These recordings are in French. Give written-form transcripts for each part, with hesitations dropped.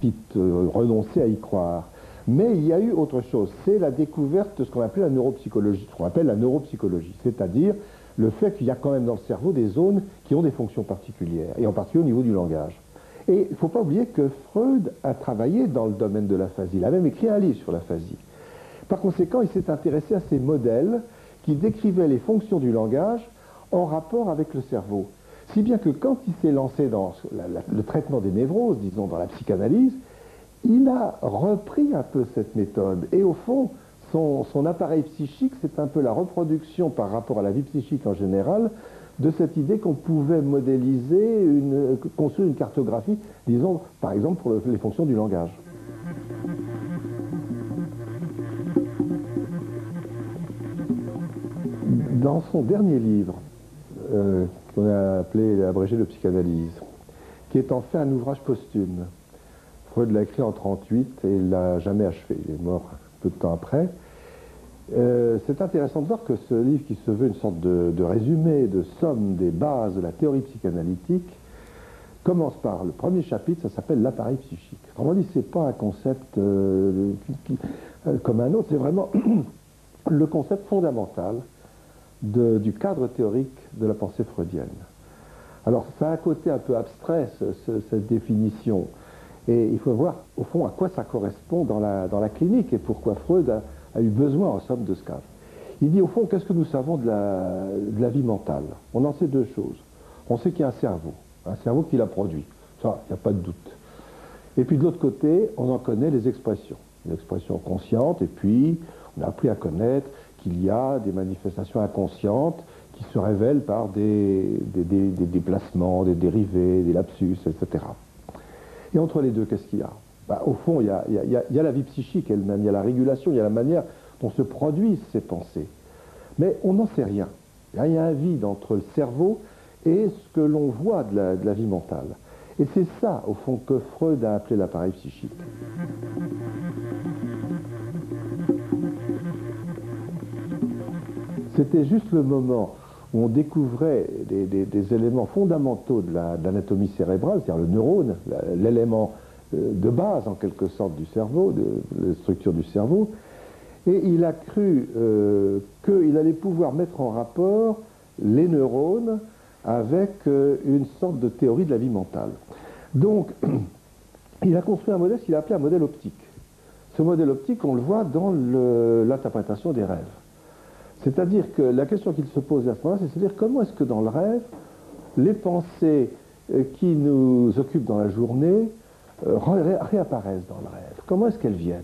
quitte renoncer à y croire. Mais il y a eu autre chose, c'est la découverte de ce qu'on appelle la neuropsychologie, c'est-à-dire le fait qu'il y a quand même dans le cerveau des zones qui ont des fonctions particulières, et en particulier au niveau du langage. Et il ne faut pas oublier que Freud a travaillé dans le domaine de l'aphasie, il a même écrit un livre sur l'aphasie. Par conséquent, il s'est intéressé à ces modèles qui décrivaient les fonctions du langage en rapport avec le cerveau. Si bien que quand il s'est lancé dans le traitement des névroses, disons dans la psychanalyse, il a repris un peu cette méthode. Et au fond, son appareil psychique, c'est un peu la reproduction par rapport à la vie psychique en général, de cette idée qu'on pouvait modéliser, construire une cartographie, disons par exemple pour les fonctions du langage. Dans son dernier livre, qu'on a appelé L'abrégé de psychanalyse, qui est en fait un ouvrage posthume, Freud l'a écrit en 1938 et il ne l'a jamais achevé, il est mort un peu de temps après. C'est intéressant de voir que ce livre, qui se veut une sorte de résumé, de somme des bases de la théorie psychanalytique, commence par le premier chapitre, ça s'appelle l'appareil psychique. Autrement dit, ce n'est pas un concept comme un autre, c'est vraiment le concept fondamental du cadre théorique de la pensée freudienne. Alors, ça a un côté un peu abstrait, cette définition, et il faut voir, au fond, à quoi ça correspond dans la clinique, et pourquoi Freud a eu besoin, en somme, de ce cadre. Il dit, au fond, qu'est-ce que nous savons de la vie mentale? On en sait deux choses. On sait qu'il y a un cerveau qui la produit. Ça, il n'y a pas de doute. Et puis, de l'autre côté, on en connaît les expressions conscientes, et puis, on a appris à connaître qu'il y a des manifestations inconscientes qui se révèlent par des déplacements, des dérivés, des lapsus, etc. Et entre les deux, qu'est-ce qu'il y a? Au fond, il y a la vie psychique elle-même, il y a la régulation, il y a la manière dont se produisent ces pensées. Mais on n'en sait rien. Il y a un vide entre le cerveau et ce que l'on voit de la vie mentale. Et c'est ça, au fond, que Freud a appelé l'appareil psychique. C'était juste le moment où on découvrait des éléments fondamentaux de l'anatomie cérébrale, c'est-à-dire le neurone, l'élément de base en quelque sorte du cerveau, de la structure du cerveau, et il a cru qu'il allait pouvoir mettre en rapport les neurones avec une sorte de théorie de la vie mentale. Donc, il a construit un modèle qu'il a appelé un modèle optique. Ce modèle optique, on le voit dans l'interprétation des rêves. C'est-à-dire que la question qu'il se pose à ce moment-là, c'est de dire comment est-ce que dans le rêve, les pensées qui nous occupent dans la journée réapparaissent dans le rêve. Comment est-ce qu'elles viennent?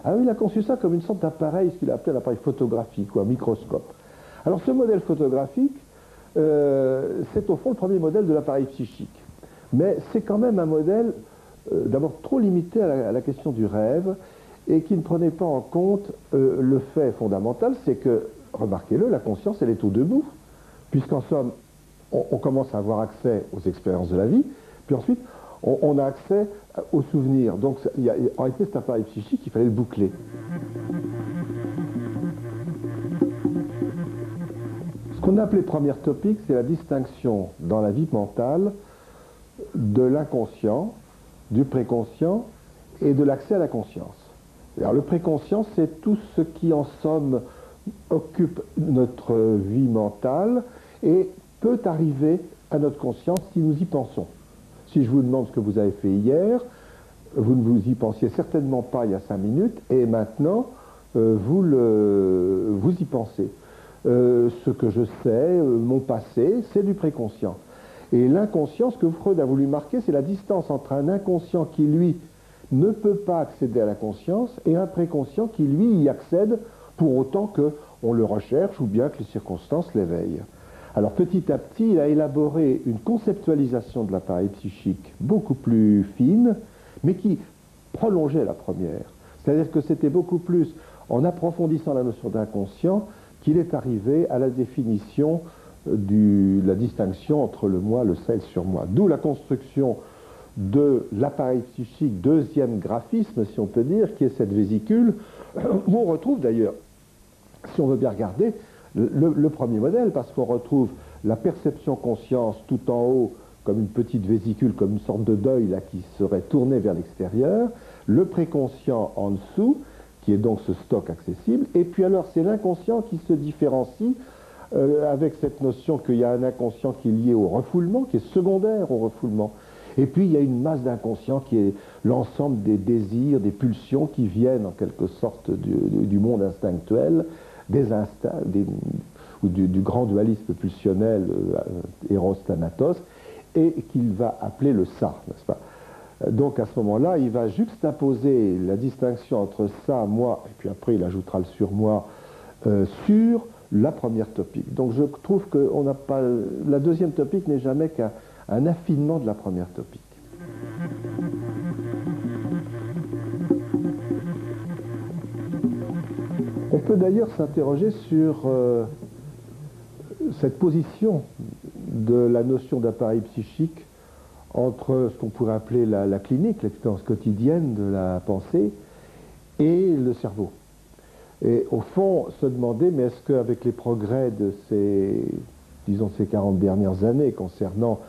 Alors il a conçu ça comme une sorte d'appareil, ce qu'il a appelé un appareil photographique ou un microscope. Alors ce modèle photographique, c'est au fond le premier modèle de l'appareil psychique. Mais c'est quand même un modèle d'abord trop limité à la question du rêve et qui ne prenait pas en compte le fait fondamental, c'est que, remarquez-le, la conscience, elle est au debout, puisqu'en somme, on commence à avoir accès aux expériences de la vie, puis ensuite, on a accès aux souvenirs. Donc, en réalité, cet appareil psychique, il fallait le boucler. Ce qu'on a appelé premier topic, c'est la distinction dans la vie mentale de l'inconscient, du préconscient et de l'accès à la conscience. Alors, le préconscient, c'est tout ce qui, en somme, occupe notre vie mentale et peut arriver à notre conscience si nous y pensons. Si je vous demande ce que vous avez fait hier, vous ne vous y pensiez certainement pas il y a 5 minutes, et maintenant, vous y pensez. Ce que je sais, mon passé, c'est du préconscient. Et l'inconscient, ce que Freud a voulu marquer, c'est la distance entre un inconscient qui, lui, ne peut pas accéder à la conscience, et un préconscient qui, lui, y accède pour autant qu'on le recherche ou bien que les circonstances l'éveillent. Alors petit à petit, il a élaboré une conceptualisation de l'appareil psychique beaucoup plus fine, mais qui prolongeait la première. C'est-à-dire que c'était beaucoup plus en approfondissant la notion d'inconscient qu'il est arrivé à la définition de la distinction entre le moi, le ça et le surmoi. D'où la construction de l'appareil psychique, deuxième graphisme, si on peut dire, qui est cette vésicule, où on retrouve d'ailleurs, si on veut bien regarder, le premier modèle, parce qu'on retrouve la perception conscience tout en haut comme une petite vésicule, comme une sorte de deuil là, qui serait tourné vers l'extérieur, le préconscient en dessous, qui est donc ce stock accessible, et puis alors c'est l'inconscient qui se différencie avec cette notion qu'il y a un inconscient qui est lié au refoulement, qui est secondaire au refoulement. Et puis il y a une masse d'inconscient qui est l'ensemble des désirs, des pulsions qui viennent en quelque sorte du monde instinctuel, des instincts, ou du grand dualisme pulsionnel Eros-Thanatos, et qu'il va appeler le ça, n'est-ce pas? Donc à ce moment-là, il va juxtaposer la distinction entre ça, moi, et puis après il ajoutera le surmoi sur la première topique. Donc je trouve que on n'a pas, la deuxième topique n'est jamais qu'un affinement de la première topique. On peut d'ailleurs s'interroger sur cette position de la notion d'appareil psychique entre ce qu'on pourrait appeler la clinique, l'expérience quotidienne de la pensée, et le cerveau. Et au fond, se demander, mais est-ce qu'avec les progrès de ces 40 dernières années concernant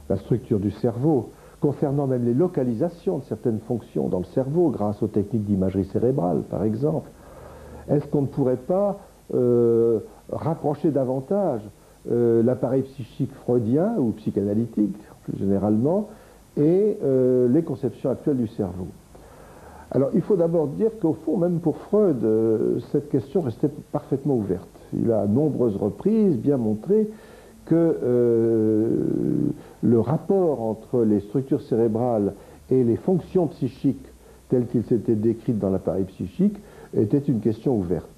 la structure du cerveau, concernant même les localisations de certaines fonctions dans le cerveau, grâce aux techniques d'imagerie cérébrale, par exemple, est-ce qu'on ne pourrait pas rapprocher davantage l'appareil psychique freudien ou psychanalytique, plus généralement, et les conceptions actuelles du cerveau? Alors, il faut d'abord dire qu'au fond, même pour Freud, cette question restait parfaitement ouverte. Il a à nombreuses reprises bien montré que le rapport entre les structures cérébrales et les fonctions psychiques telles qu'ils s'étaient décrites dans l'appareil psychique était une question ouverte.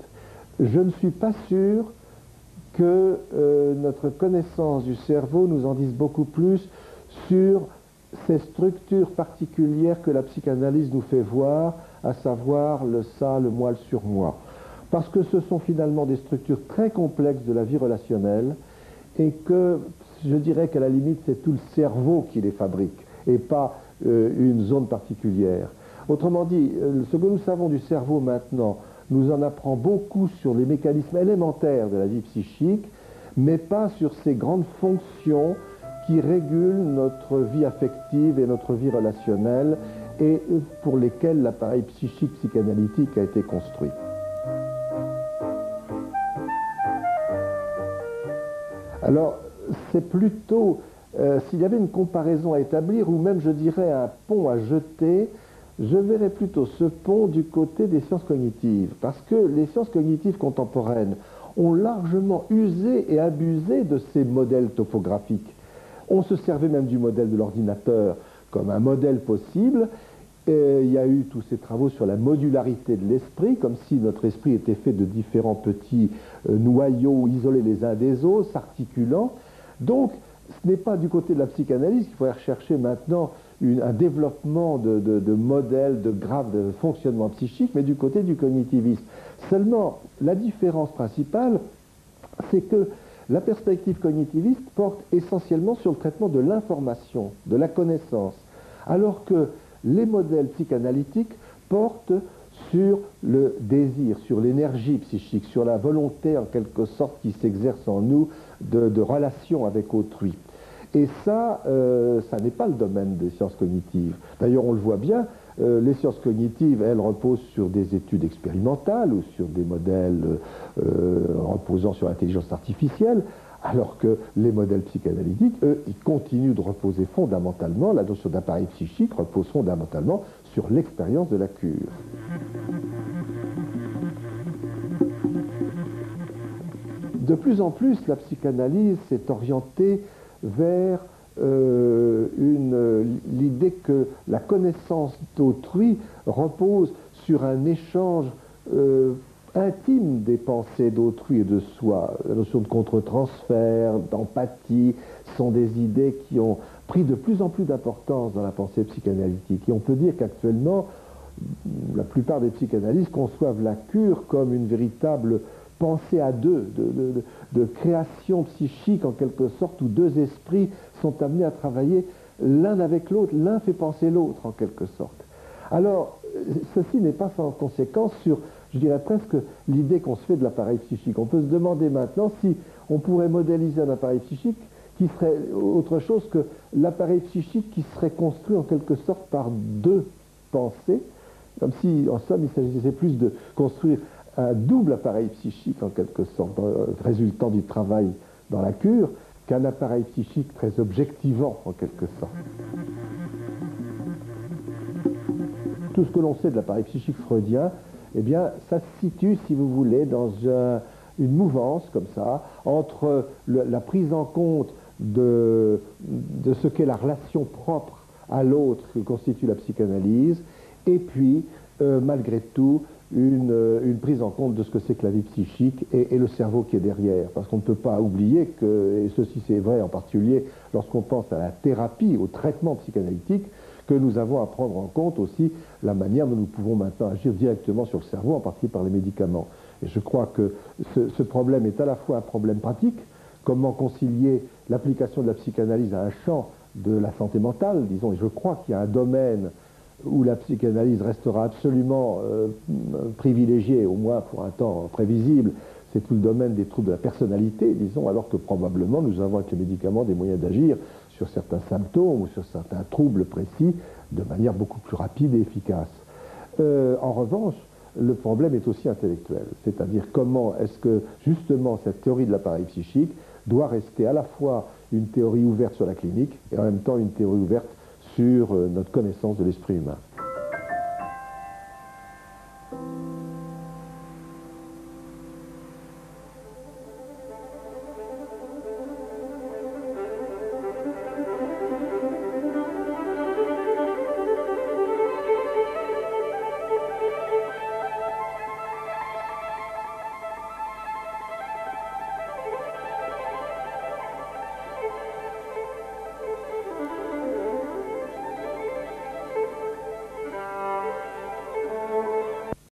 Je ne suis pas sûr que notre connaissance du cerveau nous en dise beaucoup plus sur ces structures particulières que la psychanalyse nous fait voir, à savoir le ça, le moi, le surmoi. Parce que ce sont finalement des structures très complexes de la vie relationnelle et que je dirais qu'à la limite c'est tout le cerveau qui les fabrique et pas une zone particulière. Autrement dit, ce que nous savons du cerveau maintenant nous en apprend beaucoup sur les mécanismes élémentaires de la vie psychique, mais pas sur ces grandes fonctions qui régulent notre vie affective et notre vie relationnelle et pour lesquelles l'appareil psychique psychanalytique a été construit. Alors, c'est plutôt, s'il y avait une comparaison à établir, ou même je dirais un pont à jeter, je verrais plutôt ce pont du côté des sciences cognitives, parce que les sciences cognitives contemporaines ont largement usé et abusé de ces modèles topographiques. On se servait même du modèle de l'ordinateur comme un modèle possible. Et il y a eu tous ces travaux sur la modularité de l'esprit, comme si notre esprit était fait de différents petits noyaux isolés les uns des autres, s'articulant. Donc, ce n'est pas du côté de la psychanalyse qu'il faudrait rechercher maintenant un développement de modèles, de graphes de fonctionnement psychique, mais du côté du cognitivisme. Seulement, la différence principale, c'est que la perspective cognitiviste porte essentiellement sur le traitement de l'information, de la connaissance, alors que les modèles psychanalytiques portent sur le désir, sur l'énergie psychique, sur la volonté en quelque sorte qui s'exerce en nous de relation avec autrui. Et ça, ça n'est pas le domaine des sciences cognitives. D'ailleurs, on le voit bien, les sciences cognitives, elles reposent sur des études expérimentales ou sur des modèles reposant sur l'intelligence artificielle, alors que les modèles psychanalytiques, eux, ils continuent de reposer fondamentalement, la notion d'appareil psychique repose fondamentalement sur l'expérience de la cure. De plus en plus, la psychanalyse s'est orientée vers l'idée que la connaissance d'autrui repose sur un échange intime des pensées d'autrui et de soi. La notion de contre-transfert, d'empathie, sont des idées qui ont pris de plus en plus d'importance dans la pensée psychanalytique. Et on peut dire qu'actuellement, la plupart des psychanalystes conçoivent la cure comme une véritable pensée à deux, de création psychique en quelque sorte, où deux esprits sont amenés à travailler l'un avec l'autre, l'un fait penser l'autre en quelque sorte. Alors, ceci n'est pas sans conséquence sur, je dirais presque, l'idée qu'on se fait de l'appareil psychique. On peut se demander maintenant si on pourrait modéliser un appareil psychique qui serait autre chose que l'appareil psychique qui serait construit en quelque sorte par deux pensées, comme si, en somme, il s'agissait plus de construire un double appareil psychique, en quelque sorte, résultant du travail dans la cure, qu'un appareil psychique très objectivant, en quelque sorte. Tout ce que l'on sait de l'appareil psychique freudien, eh bien, ça se situe, si vous voulez, dans une mouvance, comme ça, entre la prise en compte de ce qu'est la relation propre à l'autre que constitue la psychanalyse, et puis, malgré tout, une prise en compte de ce que c'est que la vie psychique et le cerveau qui est derrière. Parce qu'on ne peut pas oublier que, et ceci c'est vrai en particulier lorsqu'on pense à la thérapie, au traitement psychanalytique, que nous avons à prendre en compte aussi la manière dont nous pouvons maintenant agir directement sur le cerveau, en particulier par les médicaments. Et je crois que ce problème est à la fois un problème pratique, comment concilier l'application de la psychanalyse à un champ de la santé mentale, disons, et je crois qu'il y a un domaine où la psychanalyse restera absolument privilégiée, au moins pour un temps prévisible, c'est tout le domaine des troubles de la personnalité, disons, alors que probablement nous avons avec les médicaments des moyens d'agir sur certains symptômes ou sur certains troubles précis de manière beaucoup plus rapide et efficace. En revanche, le problème est aussi intellectuel, c'est-à-dire comment est-ce que justement cette théorie de l'appareil psychique doit rester à la fois une théorie ouverte sur la clinique et en même temps une théorie ouverte sur notre connaissance de l'esprit humain.